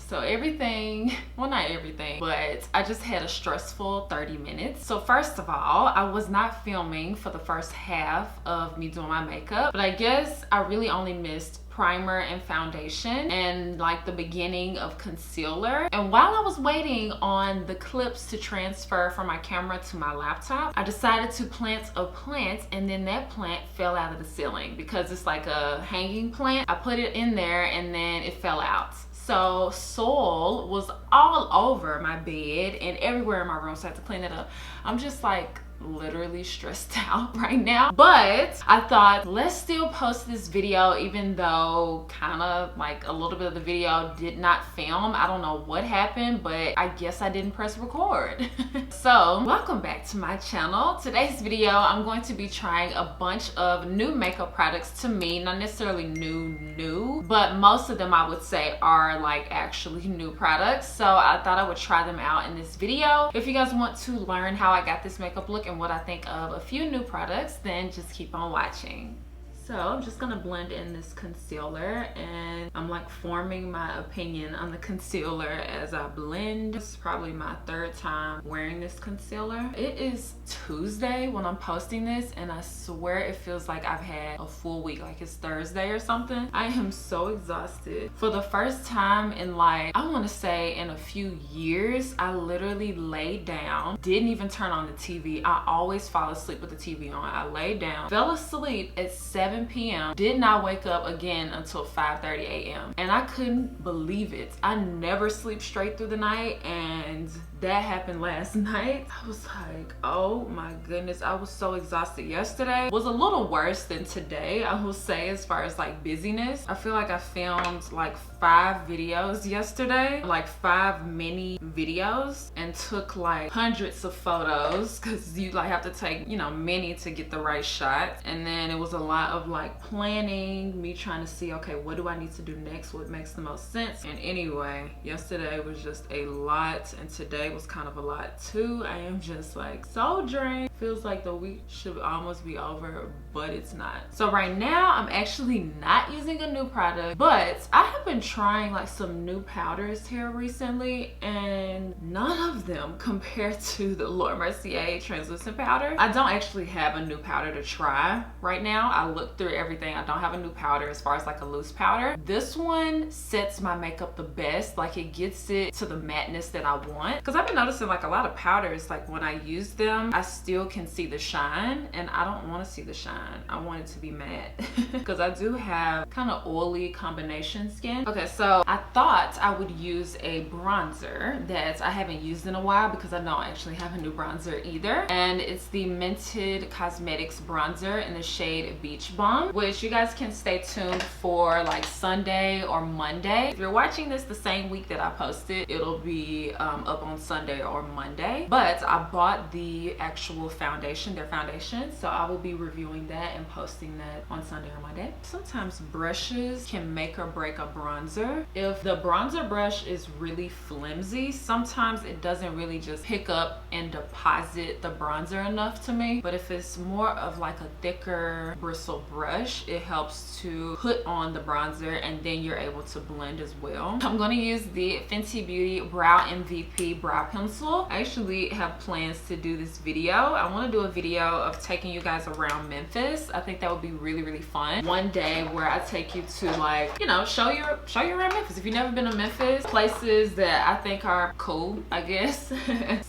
So everything, well, not everything, but I just had a stressful 30 minutes. So first of all, I was not filming for the first half of me doing my makeup, but I guess I really only missed primer and foundation and like the beginning of concealer. And while I was waiting on the clips to transfer from my camera to my laptop, I decided to plant a plant, and then that plant fell out of the ceiling because it's like a hanging plant. I put it in there and then it fell out. So soil was all over my bed and everywhere in my room, so I had to clean it up. I'm just like literally stressed out right now, but I thought let's still post this video even though kind of like a little bit of the video did not film. I don't know what happened, but I guess I didn't press record. So welcome back to my channel. Today's video I'm going to be trying a bunch of new makeup products. To me, not necessarily new, but most of them I would say are like actually new products, so I thought I would try them out in this video. If you guys want to learn how I got this makeup look and what I think of a few new products, then just keep on watching. So I'm just gonna blend in this concealer, and I'm like forming my opinion on the concealer as I blend. This is probably my third time wearing this concealer. It is Tuesday when I'm posting this, and I swear it feels like I've had a full week, like it's Thursday or something. I am so exhausted. For the first time in like, I wanna say in a few years, I literally laid down, didn't even turn on the TV. I always fall asleep with the TV on. I laid down, fell asleep at 7 p.m. did not wake up again until 5:30 a.m. and I couldn't believe it. I never sleep straight through the night, and that happened last night. I was like, oh my goodness, I was so exhausted. Yesterday was a little worse than today, I will say, as far as like busyness. I feel like I filmed like 5 videos yesterday, like 5 mini videos, and took like hundreds of photos because you like have to take, you know, many to get the right shot. And then it was a lot of like planning, me trying to see, okay, what do I need to do next, what makes the most sense. And anyway, yesterday was just a lot, and today was kind of a lot too. I am just like so drained. Feels like the week should almost be over, but it's not. So right now I'm actually not using a new product, but I have been trying like some new powders here recently, and none of them compare to the Mercier translucent powder. I don't actually have a new powder to try right now. I looked through everything. I don't have a new powder as far as like a loose powder. This one sets my makeup the best. Like it gets it to the matteness that I want, because I've been noticing like a lot of powders, like when I use them I still can see the shine, and I don't want to see the shine. I want it to be matte because I do have kind of oily combination skin. Okay, so I thought I would use a bronzer that I haven't used in a while because I don't actually have a new bronzer either, and it's the Mented Cosmetics bronzer in the shade Beach Bum, which you guys can stay tuned for like Sunday or Monday. If you're watching this the same week that I posted, it'll be up on Sunday or Monday. But I bought the actual foundation, their foundation, so I will be reviewing that and posting that on Sunday or Monday. Sometimes brushes can make or break a bronzer. If the bronzer brush is really flimsy, sometimes it doesn't really just pick up and deposit the bronzer enough to me. But if it's more of like a thicker bristle brush, it helps to put on the bronzer, and then you're able to blend as well. I'm going to use the Fenty Beauty Brow MVP brow pencil. I actually have plans to do this video. I want to do a video of taking you guys around Memphis. I think that would be really fun. One day where I take you to like, you know, show you around Memphis. If you've never been to Memphis, places that I think are cool, I guess.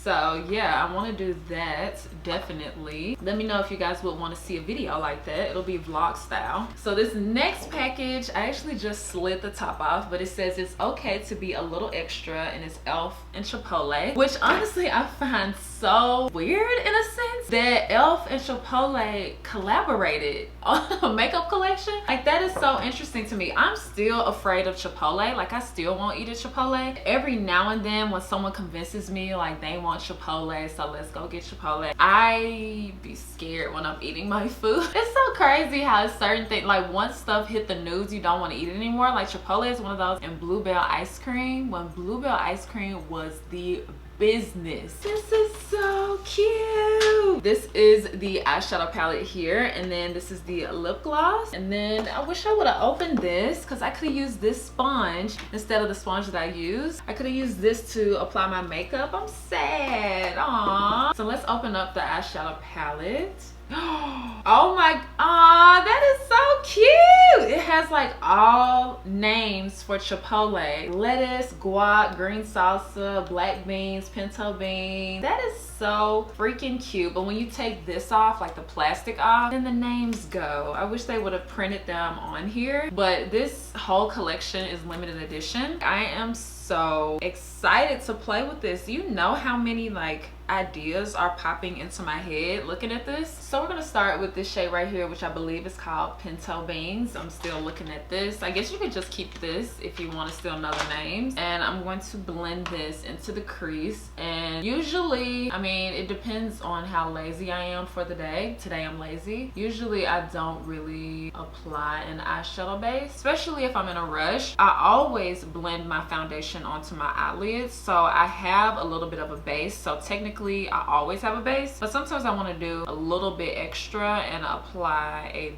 So yeah, I want to do that definitely. Let me know if you guys would want to see a video like that. It'll be vlog style. So this next package, I actually just slid the top off, but it says it's okay to be a little extra, and it's e.l.f. and Chipotle, which honestly I find so weird in a sense that e.l.f. and Chipotle collaborated on a makeup collection. Like that is so interesting to me. I'm still afraid of Chipotle. Like I still won't eat at Chipotle. Every now and then when someone convinces me like they want Chipotle, so let's go get Chipotle, I be scared when I'm eating my food. It's so crazy how certain things, like once stuff hit the news, you don't want to eat it anymore. Like Chipotle is one of those, and Bluebell ice cream, when Bluebell ice cream was the business. This is so cute. This is the eyeshadow palette here, and then this is the lip gloss. And then I wish I would have opened this because I could have used this sponge instead of the sponge that I used. I could have used this to apply my makeup. I'm sad. Aww. So let's open up the eyeshadow palette. Oh my, that is so cute. It has like all names for Chipotle: lettuce, guac, green salsa, black beans, pinto beans. That is so freaking cute. But when you take this off, like the plastic off, then the names go. I wish they would have printed them on here, but this whole collection is limited edition. I am so excited to play with this. You know how many like ideas are popping into my head looking at this. So we're gonna start with this shade right here, which I believe is called Pinto Beans. I'm still looking at this. I guess you could just keep this if you want to still know the names. And I'm going to blend this into the crease. And usually, I mean, it depends on how lazy I am for the day. Today I'm lazy. Usually I don't really apply an eyeshadow base, especially if I'm in a rush. I always blend my foundation onto my eyelids, so I have a little bit of a base. So technically I always have a base, but sometimes I want to do a little bit extra and apply a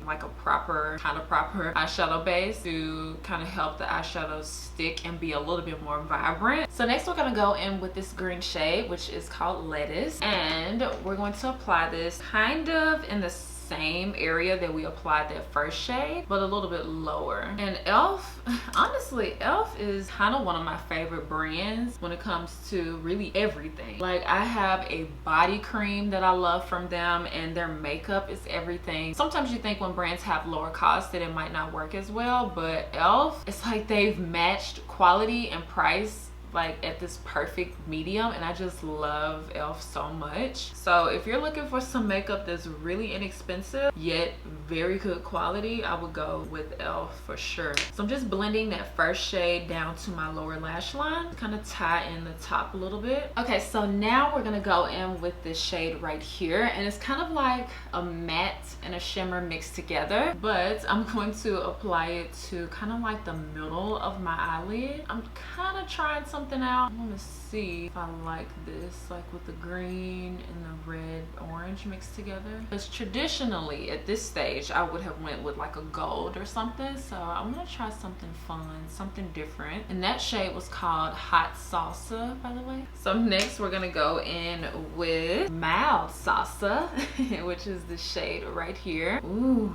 proper eyeshadow base to kind of help the eyeshadow stick and be a little bit more vibrant. So next we're gonna go in with this green shade, which is called Lettuce, and we're going to apply this kind of in the same area that we applied that first shade, but a little bit lower. And e.l.f, honestly, e.l.f is kind of one of my favorite brands when it comes to really everything. Like, I have a body cream that I love from them, and their makeup is everything. Sometimes you think when brands have lower costs that it might not work as well, but e.l.f, it's like they've matched quality and price like at this perfect medium, and I just love e.l.f so much. So if you're looking for some makeup that's really inexpensive yet very good quality, I would go with e.l.f for sure. So I'm just blending that first shade down to my lower lash line, kind of tie in the top a little bit. Okay, so now we're gonna go in with this shade right here, and it's kind of like a matte and a shimmer mixed together, but I'm going to apply it to kind of like the middle of my eyelid. I'm kind of trying something out. I want to see if I like this, like with the green and the red orange mixed together, because traditionally at this stage I would have went with like a gold or something. So I'm gonna try something fun, something different, and that shade was called Hot Salsa, by the way. So next we're gonna go in with Mild Salsa which is the shade right here. Ooh,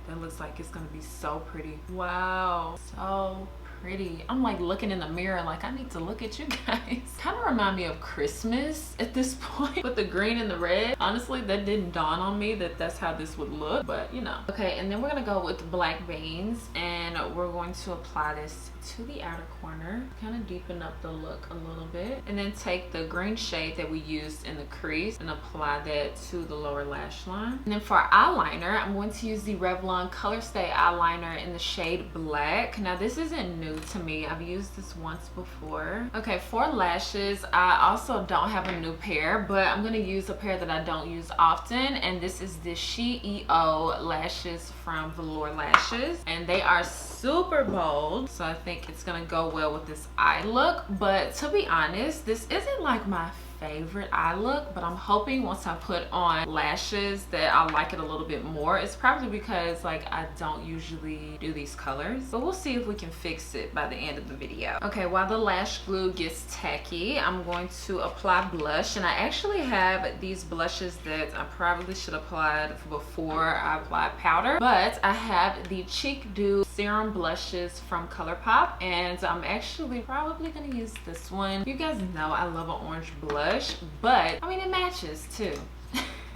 that looks like it's gonna be so pretty. Wow, so pretty. I'm like looking in the mirror like I need to look at you guys. Kind of remind me of Christmas at this point with the green and the red. Honestly, that didn't dawn on me that that's how this would look, but you know. Okay, and then we're gonna go with black beans, and we're going to apply this to the outer corner, kind of deepen up the look a little bit, and then take the green shade that we used in the crease and apply that to the lower lash line. And then for eyeliner, I'm going to use the Revlon Colorstay eyeliner in the shade Black. Now this isn't new to me, I've used this once before. Okay, for lashes, I also don't have a new pair, but I'm going to use a pair that I don't use often, and this is the She.E.O. lashes from Velour lashes, and they are super bold, so I think it's gonna go well with this eye look. But to be honest, this isn't like my favorite eye look, but I'm hoping once I put on lashes that I'll like it a little bit more. It's probably because like I don't usually do these colors, but we'll see if we can fix it by the end of the video. Okay, while the lash glue gets tacky, I'm going to apply blush, and I actually have these blushes that I probably should have applied before I applied powder, but I have the Cheek Dew serum blushes from Colourpop, and I'm actually probably gonna use this one. You guys know I love an orange blush, but I mean it matches too.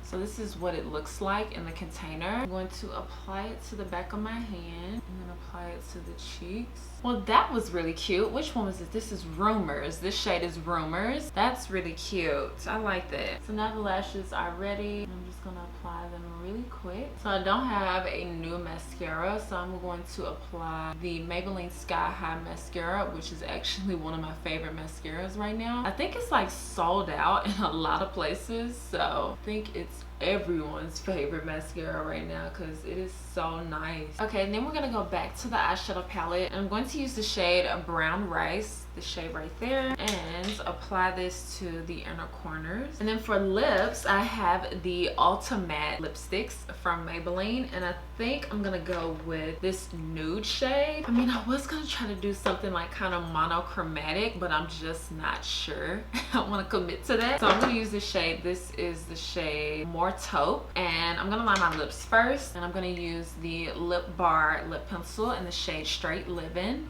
So this is what it looks like in the container. I'm going to apply it to the back of my hand and then apply it to the cheeks. Well, that was really cute. Which one was it? This is Rumours. This shade is Rumours. That's really cute. I like that. So now the lashes are ready. I'm just gonna apply them really quick. So I don't have a new mascara, so I'm going to apply the Maybelline Sky High mascara, which is actually one of my favorite mascaras right now. I think it's like sold out in a lot of places, so I think it's everyone's favorite mascara right now because it is so nice. Okay, and then we're gonna go back to the eyeshadow palette. I'm going to use the shade Brown Rice, the shade right there, and apply this to the inner corners. And then for lips, I have the Ultimatte lipsticks from Maybelline, and I think I'm gonna go with this nude shade. I mean, I was gonna try to do something like kind of monochromatic, but I'm just not sure. I don't want to commit to that, so I'm gonna use this shade. This is the shade More Taupe, and I'm gonna line my lips first, and I'm gonna use the Lip Bar lip pencil in the shade Straight Livin'.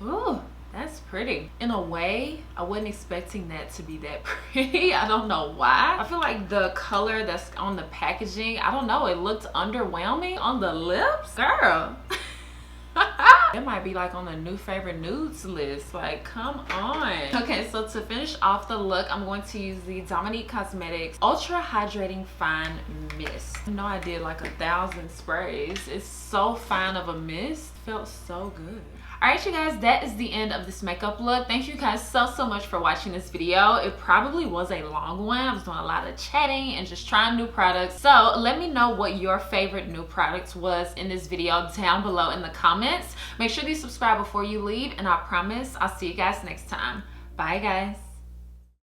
Ooh, that's pretty. In a way, I wasn't expecting that to be that pretty. I don't know why. I feel like the color that's on the packaging, I don't know, it looked underwhelming on the lips. Girl. It might be like on the new favorite nudes list. Like, come on. Okay, so to finish off the look, I'm going to use the Dominique Cosmetics Ultra Hydrating Fine Mist. I know I did like 1,000 sprays. It's so fine of a mist. Felt so good. Alright, you guys, that is the end of this makeup look. Thank you guys so much for watching this video. It probably was a long one. I was doing a lot of chatting and just trying new products. So let me know what your favorite new product was in this video down below in the comments. Make sure you subscribe before you leave, and I promise I'll see you guys next time. Bye, guys.